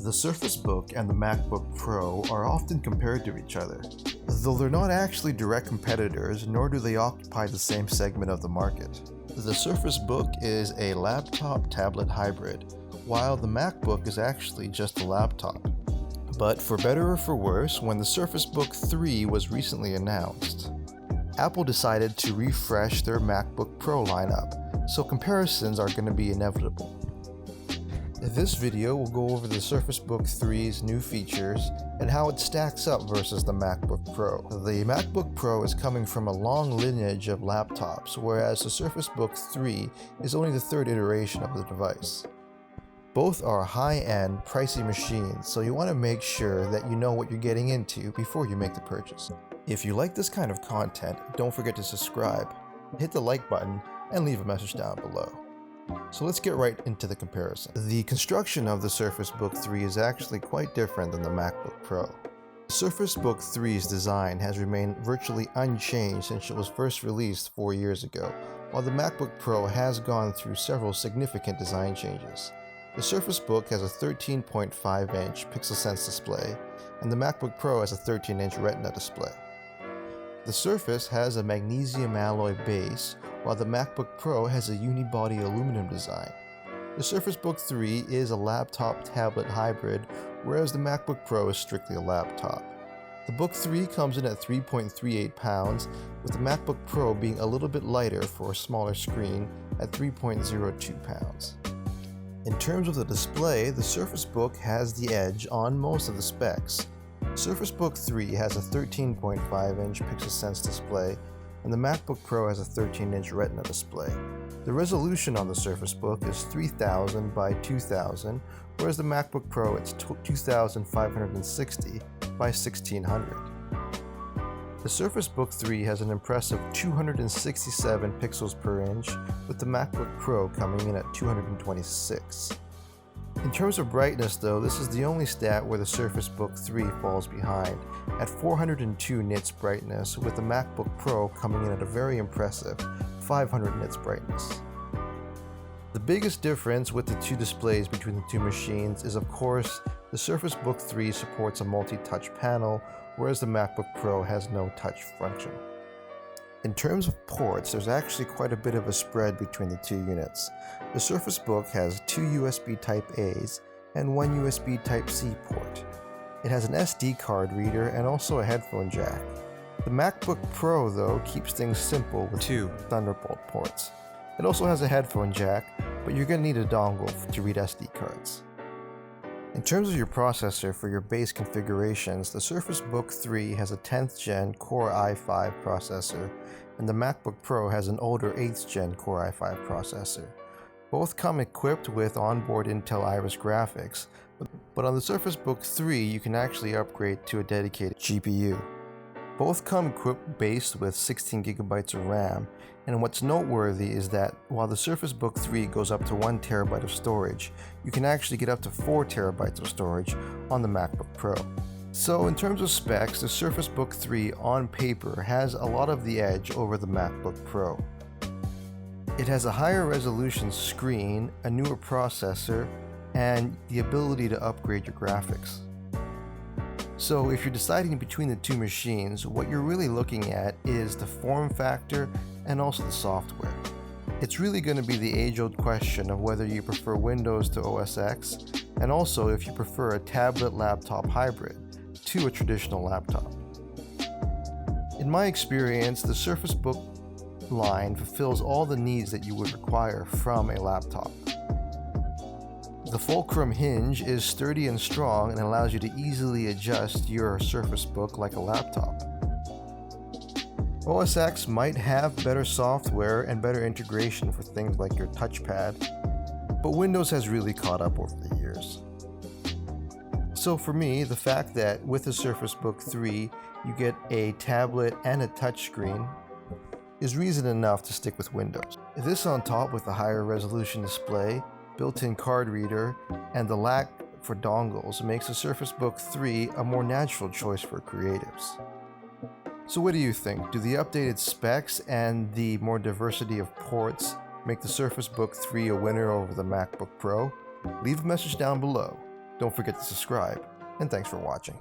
The Surface Book and the MacBook Pro are often compared to each other, though they're not actually direct competitors, nor do they occupy the same segment of the market. The Surface Book is a laptop-tablet hybrid, while the MacBook is actually just a laptop. But for better or for worse, when the Surface Book 3 was recently announced, Apple decided to refresh their MacBook Pro lineup, so comparisons are going to be inevitable. This video will go over the Surface Book 3's new features and how it stacks up versus the MacBook Pro. The MacBook Pro is coming from a long lineage of laptops, whereas the Surface Book 3 is only the third iteration of the device. Both are high-end, pricey machines, so you want to make sure that you know what you're getting into before you make the purchase. If you like this kind of content, don't forget to subscribe, hit the like button, and leave a message down below. So let's get right into the comparison. The construction of the Surface Book 3 is actually quite different than the MacBook Pro. The Surface Book 3's design has remained virtually unchanged since it was first released 4 years ago, while the MacBook Pro has gone through several significant design changes. The Surface Book has a 13.5-inch PixelSense display, and the MacBook Pro has a 13-inch Retina display. The Surface has a magnesium alloy base, while the MacBook Pro has a unibody aluminum design. The Surface Book 3 is a laptop-tablet hybrid, whereas the MacBook Pro is strictly a laptop. The Book 3 comes in at 3.38 pounds, with the MacBook Pro being a little bit lighter for a smaller screen at 3.02 pounds. In terms of the display, the Surface Book has the edge on most of the specs. Surface Book 3 has a 13.5-inch PixelSense display, and the MacBook Pro has a 13-inch Retina display. The resolution on the Surface Book is 3000 by 2000, whereas the MacBook Pro is 2560 by 1600. The Surface Book 3 has an impressive 267 pixels per inch, with the MacBook Pro coming in at 226. In terms of brightness though, this is the only stat where the Surface Book 3 falls behind, at 402 nits brightness, with the MacBook Pro coming in at a very impressive 500 nits brightness. The biggest difference with the two displays between the two machines is, of course, the Surface Book 3 supports a multi-touch panel, whereas the MacBook Pro has no touch function. In terms of ports, there's actually quite a bit of a spread between the two units. The Surface Book has 2 USB Type-A's and 1 USB Type-C port. It has an SD card reader and also a headphone jack. The MacBook Pro, though, keeps things simple with 2 Thunderbolt ports. It also has a headphone jack, but you're going to need a dongle to read SD cards. In terms of your processor for your base configurations, the Surface Book 3 has a 10th Gen Core i5 processor, and the MacBook Pro has an older 8th Gen Core i5 processor. Both come equipped with onboard Intel Iris graphics, but on the Surface Book 3 you can actually upgrade to a dedicated GPU. Both come equipped based with 16GB of RAM, and what's noteworthy is that while the Surface Book 3 goes up to 1TB of storage, you can actually get up to 4TB of storage on the MacBook Pro. So in terms of specs, the Surface Book 3 on paper has a lot of the edge over the MacBook Pro. It has a higher resolution screen, a newer processor, and the ability to upgrade your graphics. So if you're deciding between the two machines, what you're really looking at is the form factor and also the software. It's really going to be the age-old question of whether you prefer Windows to OS X, and also if you prefer a tablet-laptop hybrid to a traditional laptop. In my experience, the Surface Book line fulfills all the needs that you would require from a laptop. The fulcrum hinge is sturdy and strong and allows you to easily adjust your Surface Book like a laptop. OS X might have better software and better integration for things like your touchpad, but Windows has really caught up over the years. So for me, the fact that with the Surface Book 3 you get a tablet and a touchscreen is reason enough to stick with Windows. This on top with a higher resolution display, built-in card reader, and the lack for dongles makes the Surface Book 3 a more natural choice for creatives. So what do you think? Do the updated specs and the more diversity of ports make the Surface Book 3 a winner over the MacBook Pro? Leave a message down below. Don't forget to subscribe, and thanks for watching.